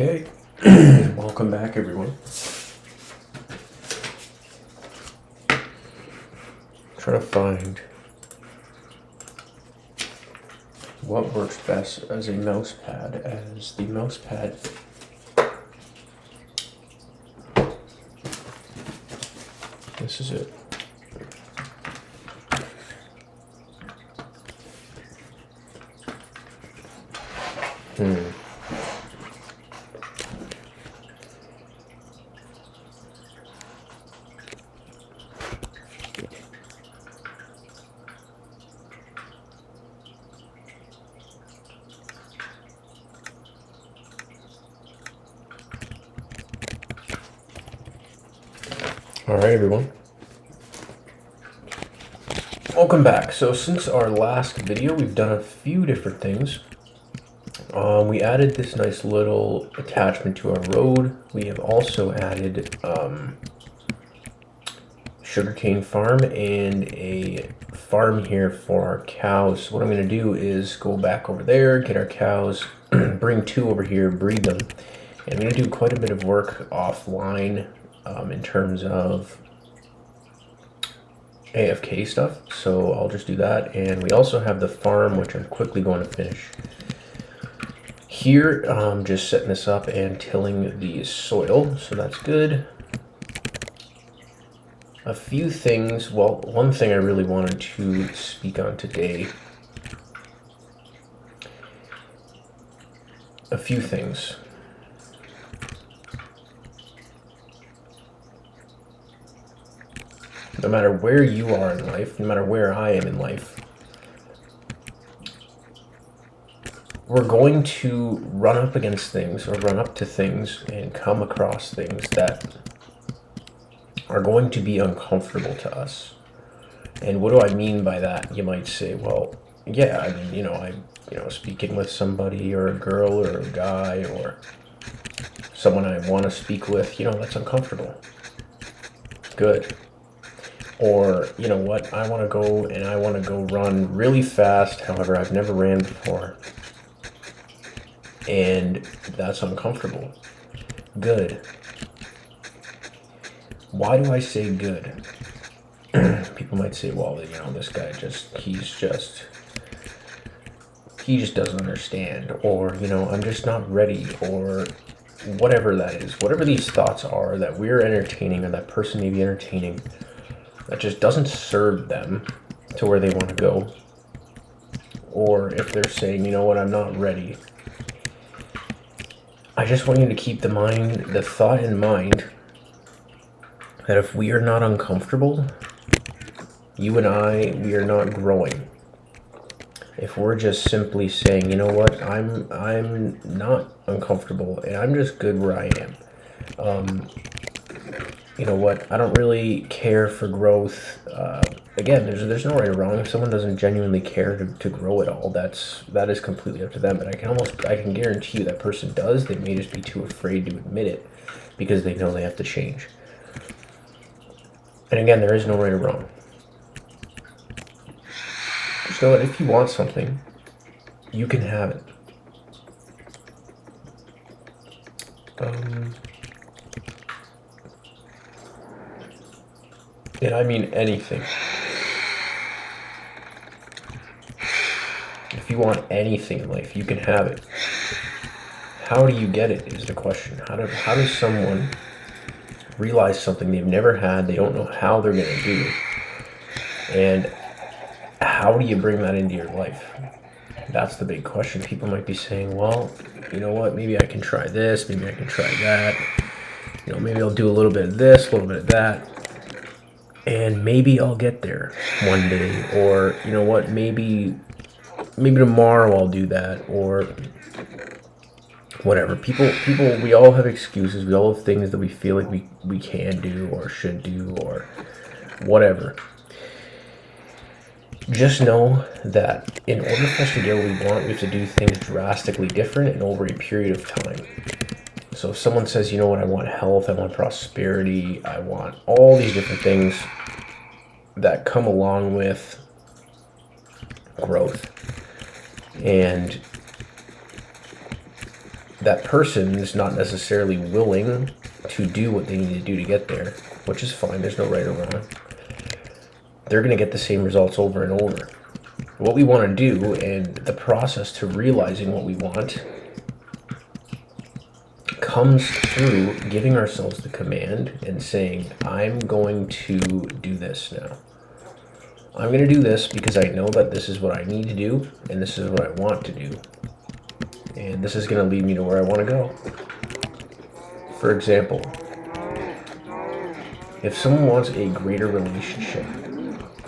Okay, welcome back everyone. Trying to find what works best as a mouse pad. As the mouse pad this is it. Alright everyone, welcome back. So since our last video we've done a few different things. We added this nice little attachment to our road. We have also added sugarcane farm and a farm here for our cows. So what I'm going to do is go back over there, get our cows, bring two over here, breed them. And I'm going to do quite a bit of work offline in terms of AFK stuff. So I'll just do that. And we also have the farm, which I'm quickly going to finish. Here, just setting this up and tilling the soil, so that's good. A few things, well, one thing I really wanted to speak on today. A few things. No matter where you are in life, no matter where I am in life, we're going to run up against things or run up to things and come across things that are going to be uncomfortable to us. And what do I mean by that? You might say, well, yeah, I mean, I'm speaking with somebody or a girl or a guy or someone I want to speak with, that's uncomfortable. Good. Or, you know what, I want to go run really fast, however, I've never ran before. And that's uncomfortable. Good. Why do I say good? People might say, well, this guy he just doesn't understand, or, I'm just not ready, or whatever that is. Whatever these thoughts are that we're entertaining or that person may be entertaining that just doesn't serve them to where they want to go. Or if they're saying, you know what, I'm not ready. I just want you to keep the thought in mind that if we are not uncomfortable, you and we are not growing. If we're just simply saying, you know what, I'm not uncomfortable and I'm just good where I am. You know what, I don't really care for growth. Again, there's no right or wrong. If someone doesn't genuinely care to grow at all, that is completely up to them. But I can guarantee you that person does. They may just be too afraid to admit it because they know they have to change. And again, there is no right or wrong. Just know that if you want something, you can have it. And I mean anything. If you want anything in life, you can have it. How do you get it is the question. How does someone realize something they've never had, they don't know how they're going to do, and how do you bring that into your life? That's the big question. People might be saying, well, you know what, maybe I can try this, maybe I can try that, maybe I'll do a little bit of this, a little bit of that, and maybe I'll get there one day, or you know what, maybe tomorrow I'll do that, or whatever. People, we all have excuses. We all have things that we feel like we can do or should do or whatever. Just know that in order for us to get what we want, we have to do things drastically different and over a period of time. So if someone says, you know what, I want health, I want prosperity, I want all these different things that come along with growth. And that person is not necessarily willing to do what they need to do to get there, which is fine. There's no right or wrong. They're going to get the same results over and over. What we want to do, and the process to realizing what we want, comes through giving ourselves the command and saying, I'm going to do this now. I'm going to do this because I know that this is what I need to do, and this is what I want to do. And this is going to lead me to where I want to go. For example, if someone wants a greater relationship,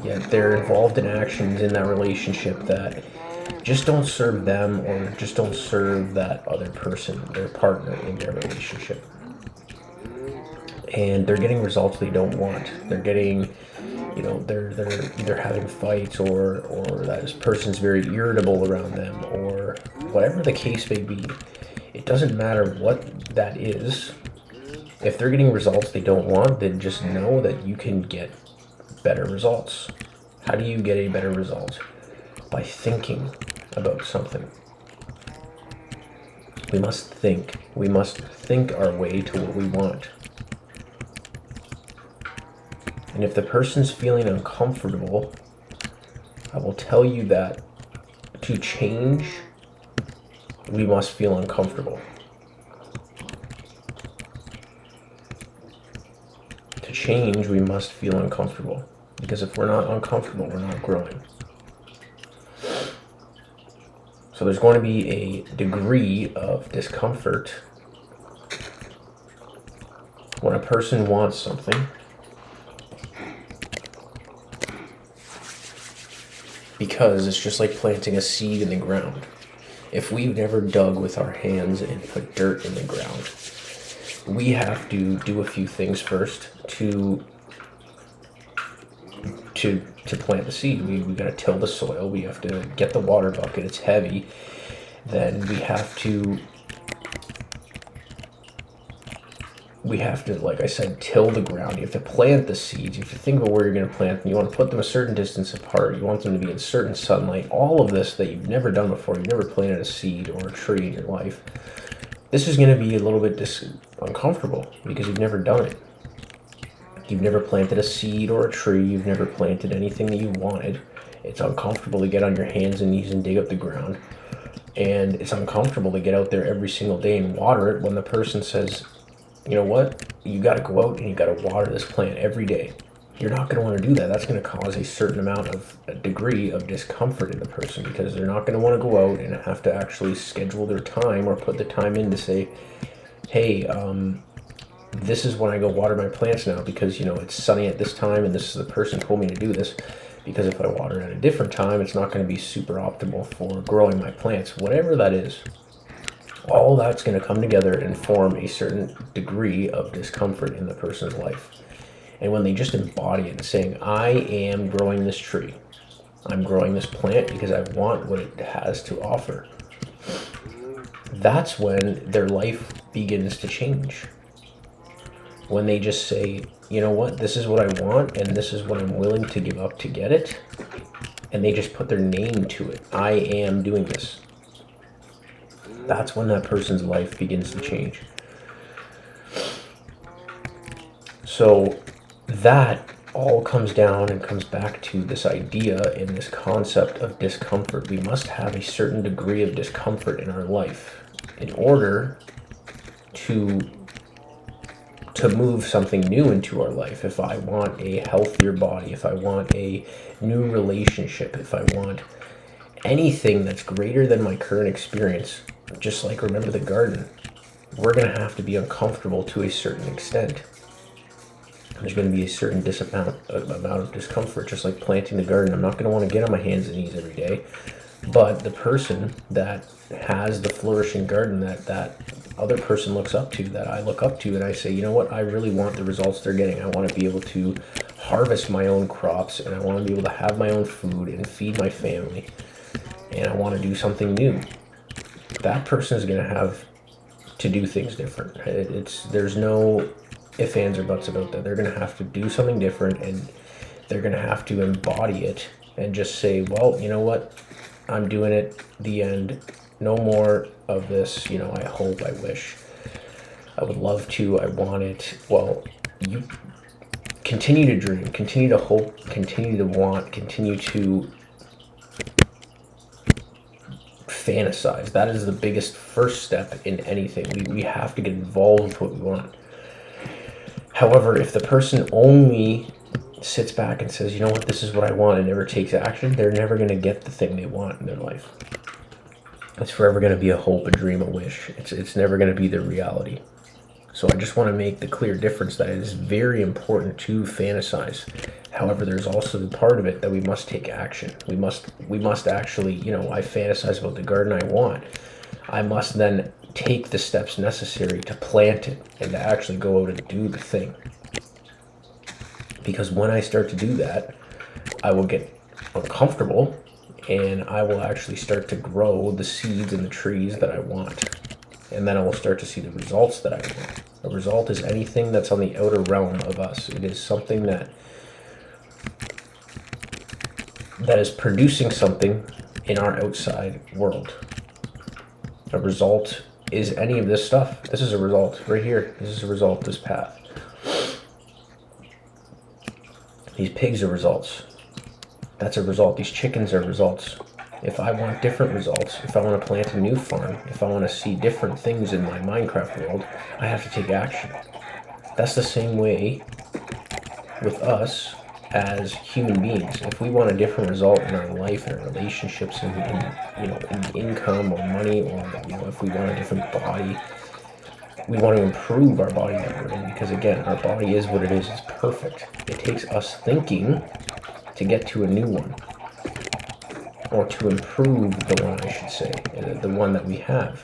yet they're involved in actions in that relationship that just don't serve them or just don't serve that other person, their partner in their relationship, and they're getting results they don't want. They're getting, they're either having fights or that this person's very irritable around them, or whatever the case may be. It doesn't matter what that is. If they're getting results they don't want, then just know that you can get better results. How do you get a better result? By thinking about something. We must think. We must think our way to what we want. And if the person's feeling uncomfortable, I will tell you that to change, we must feel uncomfortable. To change, we must feel uncomfortable. Because if we're not uncomfortable, we're not growing. So there's going to be a degree of discomfort when a person wants something, because it's just like planting a seed in the ground. If we've never dug with our hands and put dirt in the ground, we have to do a few things first to plant the seed. We got to till the soil. We have to get the water bucket. It's heavy. Then we have to, like I said, till the ground. You have to plant the seeds. You have to think about where you're going to plant them. You want to put them a certain distance apart. You want them to be in certain sunlight. All of this that you've never done before. You've never planted a seed or a tree in your life. This is going to be a little bit uncomfortable because you've never done it. You've never planted a seed or a tree. You've never planted anything that you wanted. It's uncomfortable to get on your hands and knees and dig up the ground. And it's uncomfortable to get out there every single day and water it when the person says, you know what, you got to go out and you got to water this plant every day. You're not going to want to do that. That's going to cause a certain amount of a degree of discomfort in the person, because they're not going to want to go out and have to actually schedule their time or put the time in to say, hey, this is when I go water my plants now, because it's sunny at this time and this is the person told me to do this. Because if I water at a different time, it's not going to be super optimal for growing my plants, whatever that is. All that's going to come together and form a certain degree of discomfort in the person's life. And when they just embody it and saying, I am growing this tree, I'm growing this plant because I want what it has to offer, that's when their life begins to change. When they just say, you know what, this is what I want and this is what I'm willing to give up to get it, and they just put their name to it. I am doing this. That's when that person's life begins to change. So that all comes down and comes back to this idea and this concept of discomfort. We must have a certain degree of discomfort in our life in order to move something new into our life. If I want a healthier body, if I want a new relationship, if I want anything that's greater than my current experience, just like remember the garden, we're going to have to be uncomfortable to a certain extent. There's going to be a certain amount of discomfort, just like planting the garden. I'm not going to want to get on my hands and knees every day. But the person that has the flourishing garden that other person looks up to, that I look up to, and I say, you know what, I really want the results they're getting. I want to be able to harvest my own crops, and I want to be able to have my own food and feed my family, and I want to do something new. That person is going to have to do things different. There's no ifs, ands, or buts about that. They're going to have to do something different, and they're going to have to embody it and just say, well, you know what, I'm doing it, the end. No more of this, you know, I hope, I wish, I would love to, I want it. Well, you continue to dream, continue to hope, continue to want, continue to fantasize. That is the biggest first step in anything. We have to get involved with what we want. However, if the person only sits back and says, you know what, this is what I want, and never takes action, they're never going to get the thing they want in their life. It's forever going to be a hope, a dream, a wish. It's never going to be their reality. So I just want to make the clear difference that it is very important to fantasize. However, there's also the part of it that we must take action. We must actually, you know, I fantasize about the garden I want. I must then take the steps necessary to plant it and to actually go out and do the thing. Because when I start to do that, I will get uncomfortable and I will actually start to grow the seeds and the trees that I want. And then I will start to see the results that I want. A result is anything that's on the outer realm of us. It is something that is producing something in our outside world. A result is any of this stuff. This is a result right here. This is a result, this path. These pigs are results. That's a result. These chickens are results. If I want different results, if I want to plant a new farm, if I want to see different things in my Minecraft world, I have to take action. That's the same way with us as human beings. If we want a different result in our life, in our relationships, in you know, in income or money, or you know, if we want a different body, we want to improve our body that we're in, because again, our body is what it is. It's perfect. It takes us thinking to get to a new one, or to improve the one, I should say, the one that we have,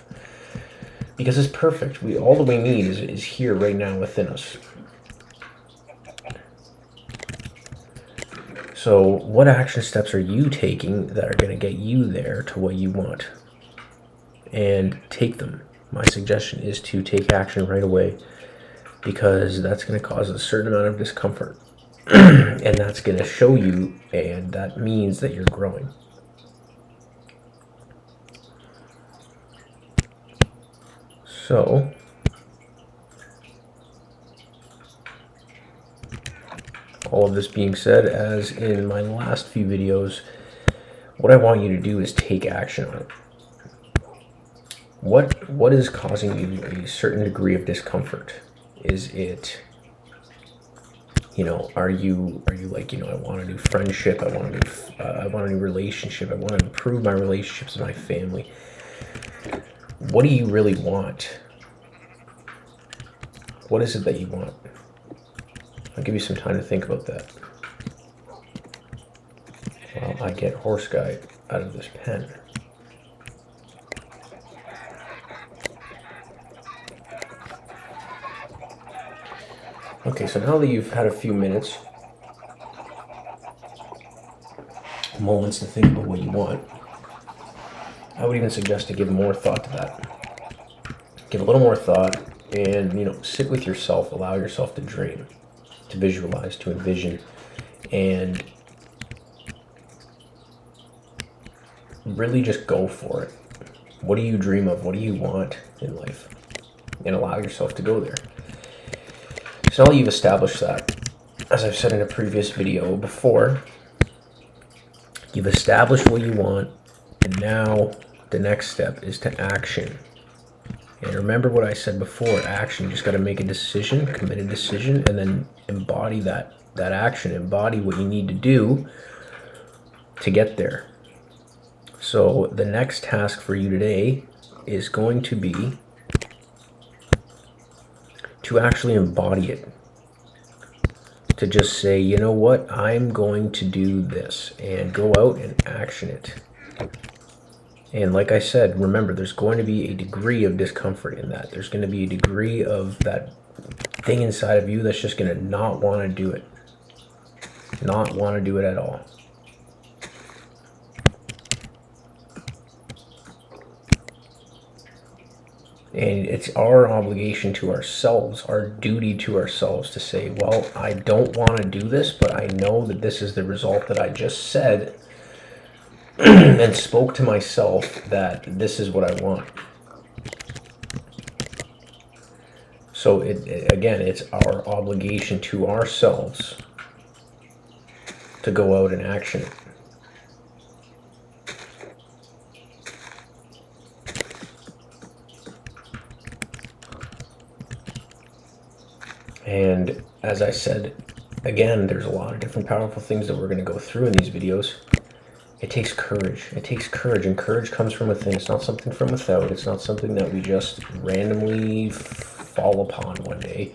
because it's perfect. All that we need is here right now within us. So what action steps are you taking that are going to get you there to what you want? And take them. My suggestion is to take action right away, because that's going to cause a certain amount of discomfort. And that's going to show you, and that means that you're growing. So all of this being said, as in my last few videos, what I want you to do is take action on it. What is causing you a certain degree of discomfort? Is it, you know, are you like, you know, I want a new friendship, I want a new relationship, I want to improve my relationships with my family. What do you really want? What is it that you want? I'll give you some time to think about that. Well, I get horse guy out of this pen. Okay, so now that you've had a few moments to think about what you want, I would even suggest to give more thought to that. Give a little more thought, and, you know, sit with yourself, allow yourself to dream, to visualize, to envision, and really just go for it. What do you dream of? What do you want in life? And allow yourself to go there. So now you've established that, as I've said in a previous video before, you've established what you want, and now the next step is to action. And remember what I said before, action. You just got to make a decision, commit a decision, and then embody that action, embody what you need to do to get there. So the next task for you today is going to be to actually embody it. To just say, you know what, I'm going to do this, and go out and action it. And like I said, remember, there's going to be a degree of discomfort in that. There's going to be a degree of that thing inside of you that's just going to not want to do it. Not want to do it at all. And it's our obligation to ourselves, our duty to ourselves, to say, well, I don't want to do this, but I know that this is the result that I just said and spoke to myself that this is what I want. So again, it's our obligation to ourselves to go out and action it. And as I said, again, there's a lot of different powerful things that we're going to go through in these videos. It takes courage. It takes courage, and courage comes from within. It's not something from without. It's not something that we just randomly fall upon one day.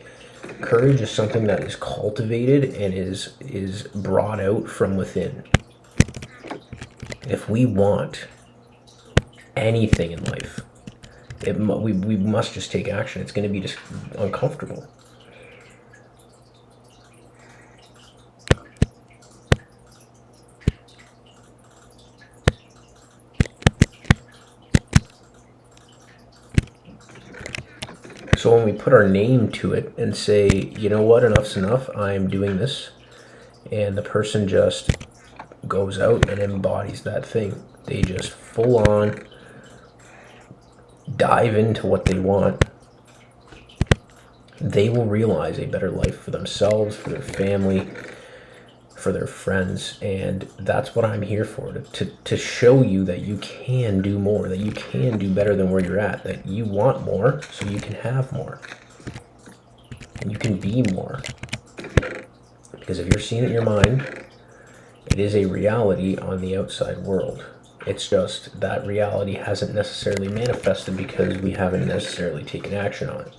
Courage is something that is cultivated and is brought out from within. If we want anything in life, we must just take action. It's going to be just uncomfortable. So when we put our name to it and say, you know what, enough's enough, I'm doing this, and the person just goes out and embodies that thing. They just full on dive into what they want. They will realize a better life for themselves, for their family, for their friends, and that's what I'm here for, to show you that you can do more, that you can do better than where you're at, that you want more so you can have more, and you can be more. Because if you're seeing it in your mind, it is a reality on the outside world. It's just that reality hasn't necessarily manifested because we haven't necessarily taken action on it.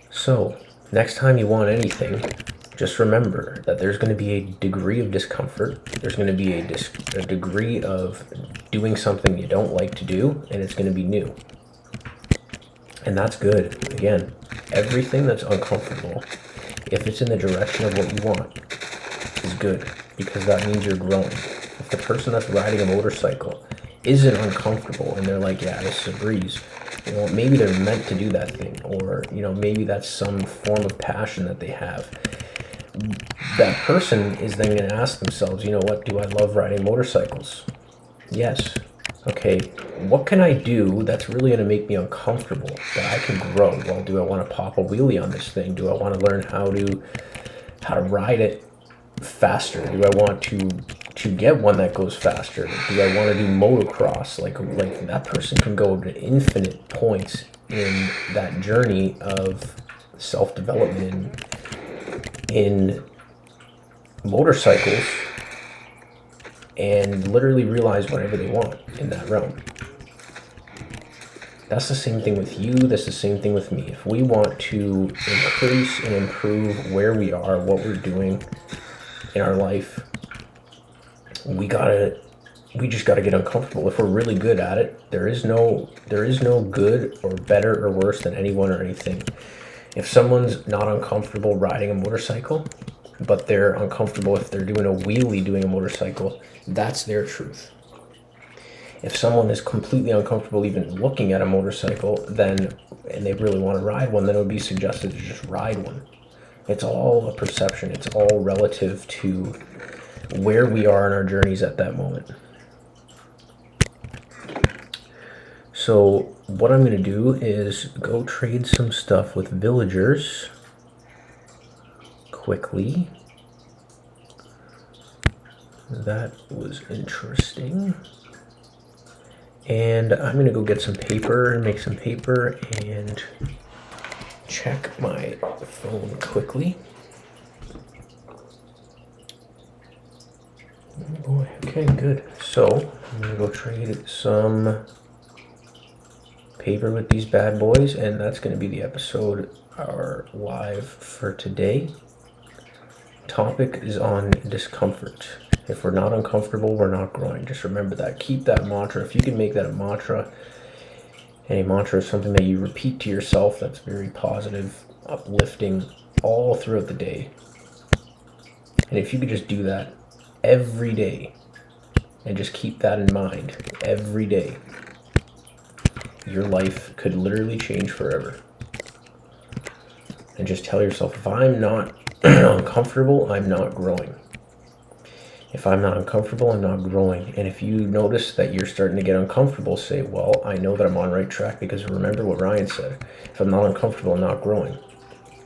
So next time you want anything, just remember that there's going to be a degree of discomfort. There's going to be a degree of doing something you don't like to do, and it's going to be new. And that's good. Again, everything that's uncomfortable, if it's in the direction of what you want, is good, because that means you're growing. If the person that's riding a motorcycle isn't uncomfortable and they're like, yeah, this is a breeze, you know, maybe they're meant to do that thing, or, you know, maybe that's some form of passion that they have. That person is then going to ask themselves, you know what, do I love riding motorcycles? Yes. Okay, what can I do that's really going to make me uncomfortable, that I can grow? Well, do I want to pop a wheelie on this thing? Do I want to learn how to ride it faster? Do I want to get one that goes faster? Do I want to do motocross? Like that person can go to infinite points in that journey of self-development in motorcycles and literally realize whatever they want in that realm. That's the same thing with you. That's the same thing with me. If we want to increase and improve where we are, what we're doing in our life, we just gotta get uncomfortable. If we're really good at it, there is no good or better or worse than anyone or anything. If someone's not uncomfortable riding a motorcycle, but they're uncomfortable if they're doing a wheelie doing a motorcycle, that's their truth. If someone is completely uncomfortable even looking at a motorcycle, and they really want to ride one, then it would be suggested to just ride one. It's all a perception. It's all relative to where we are in our journeys at that moment. So what I'm going to do is go trade some stuff with villagers quickly. That was interesting. And I'm going to go get some paper and make some paper and check my phone quickly. Oh boy, okay, good. So I'm going to go trade some paper with these bad boys, and that's going to be the episode, our live for today. Topic is on discomfort. If we're not uncomfortable, we're not growing. Just remember that. Keep that mantra. If you can make that a mantra, and a mantra is something that you repeat to yourself that's very positive, uplifting all throughout the day. And if you could just do that every day, and just keep that in mind every day, your life could literally change forever. And just tell yourself, if I'm not uncomfortable, I'm not growing. If I'm not uncomfortable, I'm not growing. And if you notice that you're starting to get uncomfortable, say, well, I know that I'm on the right track, because remember what Ryan said. If I'm not uncomfortable, I'm not growing.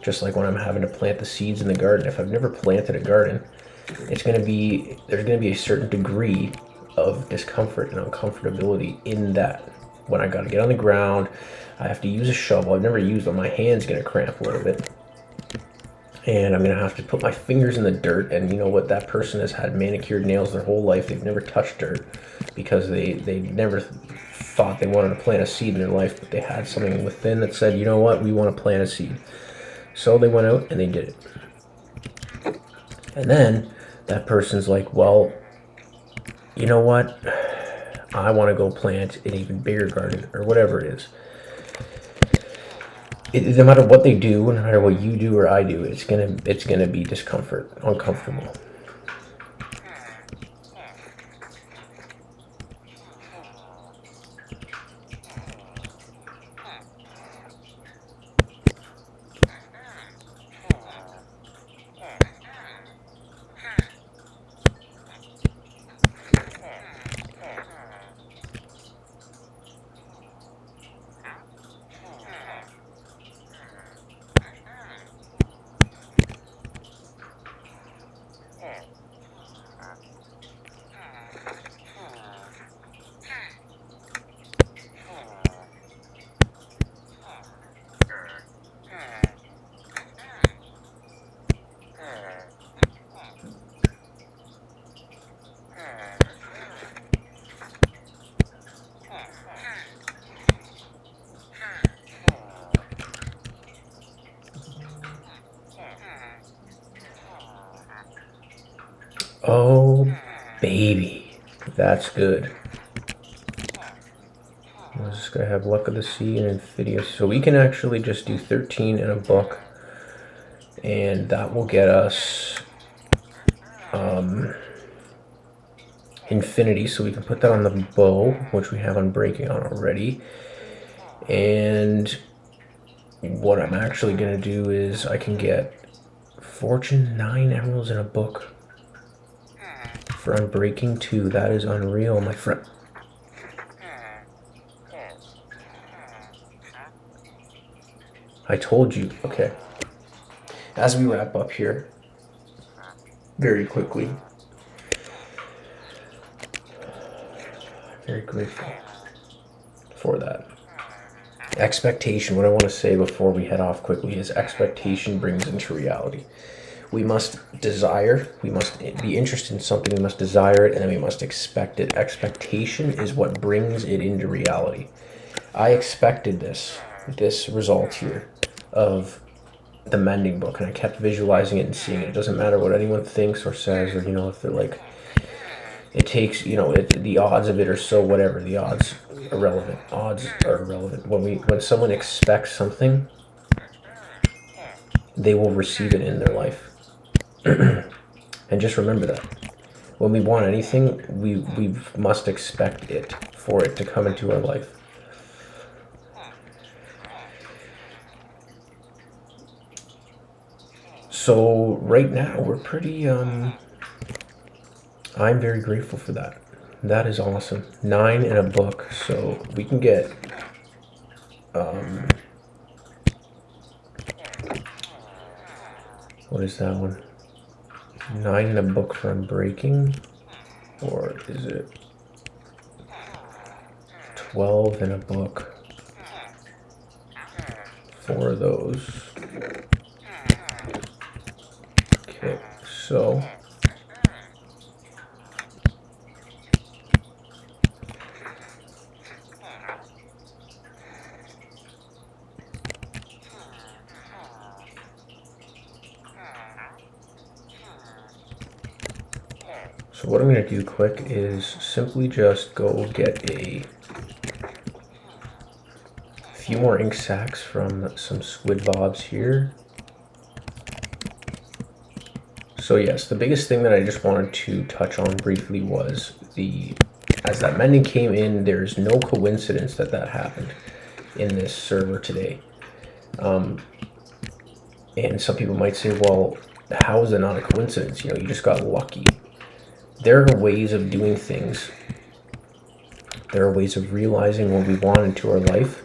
Just like when I'm having to plant the seeds in the garden. If I've never planted a garden, there's going to be a certain degree of discomfort and uncomfortability in that. When I got to get on the ground, I have to use a shovel. I've never used one. My hand's going to cramp a little bit. And I'm going to have to put my fingers in the dirt. And you know what? That person has had manicured nails their whole life. They've never touched dirt because they never thought they wanted to plant a seed in their life, but they had something within that said, you know what? We want to plant a seed. So they went out and they did it. And then that person's like, well, you know what? I want to go plant an even bigger garden, or whatever it is. No matter what they do, no matter what you do or I do, it's gonna be discomfort, uncomfortable. Oh, baby. That's good. I'm just going to have luck of the sea and infidious. So we can actually just do 13 in a book. And that will get us infinity. So we can put that on the bow, which we have on breaking on already. And what I'm actually going to do is I can get fortune 9 emeralds in a book. For unbreaking 2, that is unreal, my friend. I told you. Okay. As we wrap up here, very quickly, very grateful for that. Expectation, what I want to say before we head off quickly is expectation brings into reality. We must desire, we must be interested in something, we must desire it, and then we must expect it. Expectation is what brings it into reality. I expected this result here of the mending book, and I kept visualizing it and seeing it. It doesn't matter what anyone thinks or says, or, you know, if they're like, it takes, you know, the odds of it are so whatever, the odds are irrelevant. Odds are irrelevant. When someone expects something, they will receive it in their life. And just remember that when we want anything, we must expect it for it to come into our life. So right now we're pretty I'm very grateful for that. That is awesome. 9 in a book, so we can get what is that one? 9 in a book for unbreaking, or is it 12 in a book for those? Okay, so what I'm going to do quick is simply just go get a few more ink sacs from some squid bobs here. So yes, the biggest thing that I just wanted to touch on briefly was as that mending came in, there's no coincidence that happened in this server today. And some people might say, well, how is it not a coincidence? You know, you just got lucky. There are ways of doing things. There are ways of realizing what we want into our life.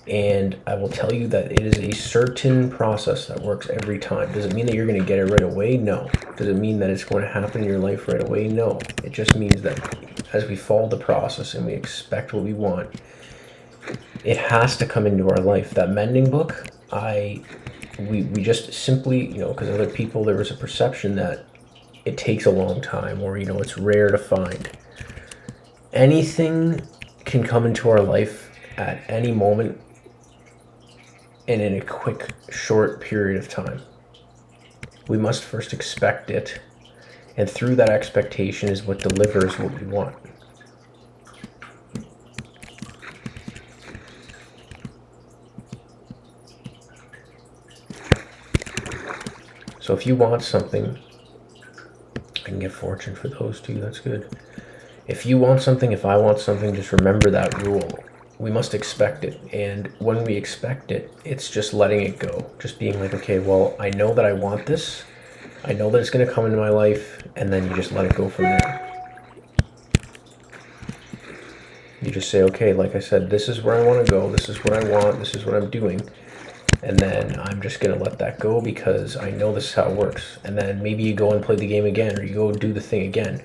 And I will tell you that it is a certain process that works every time. Does it mean that you're going to get it right away? No. Does it mean that it's going to happen in your life right away? No. It just means that as we follow the process and we expect what we want, it has to come into our life. That mending book, we just simply, because other people, there was a perception that it takes a long time, or, it's rare to find. Anything can come into our life at any moment and in a quick, short period of time. We must first expect it, and through that expectation is what delivers what we want. So if you want something, I can get fortune for those two, that's good. If you want something, if I want something, just remember that rule. We must expect it, and when we expect it, it's just letting it go. Just being like, okay, well, I know that I want this. I know that it's going to come into my life, and then you just let it go from there. You just say, okay, like I said, this is where I want to go. This is what I want. This is what I'm doing. And then I'm just going to let that go because I know this is how it works. And then maybe you go and play the game again, or you go do the thing again.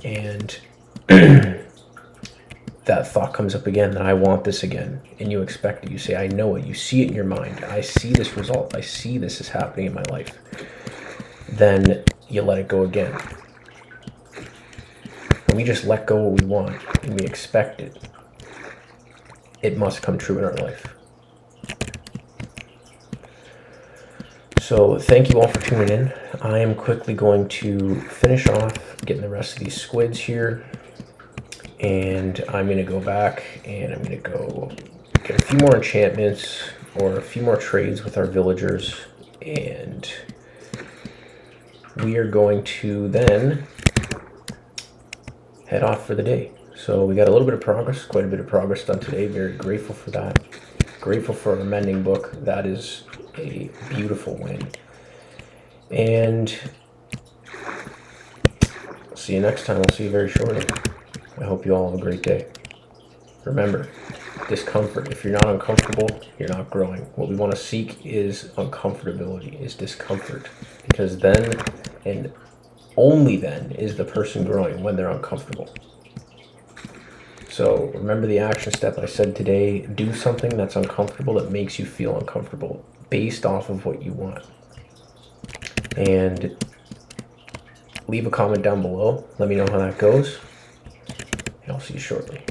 And that thought comes up again, that I want this again. And you expect it. You say, I know it. You see it in your mind. I see this result. I see this is happening in my life. Then you let it go again. When we just let go what we want and we expect it, it must come true in our life. So thank you all for tuning in. I am quickly going to finish off getting the rest of these squids here. And I'm going to go back and I'm going to go get a few more enchantments or a few more trades with our villagers. And we are going to then head off for the day. So we got a little bit of progress, quite a bit of progress done today. Very grateful for that. Grateful for our mending book. That is a beautiful win. And I'll see you next time. I'll see you very shortly. I hope you all have a great day. Remember, discomfort. If you're not uncomfortable, you're not growing. What we want to seek is uncomfortability, is discomfort. Because then, and only then, is the person growing, when they're uncomfortable. So remember the action step I said today. Do something that's uncomfortable, that makes you feel uncomfortable, based off of what you want. And leave a comment down below. Let me know how that goes. And I'll see you shortly.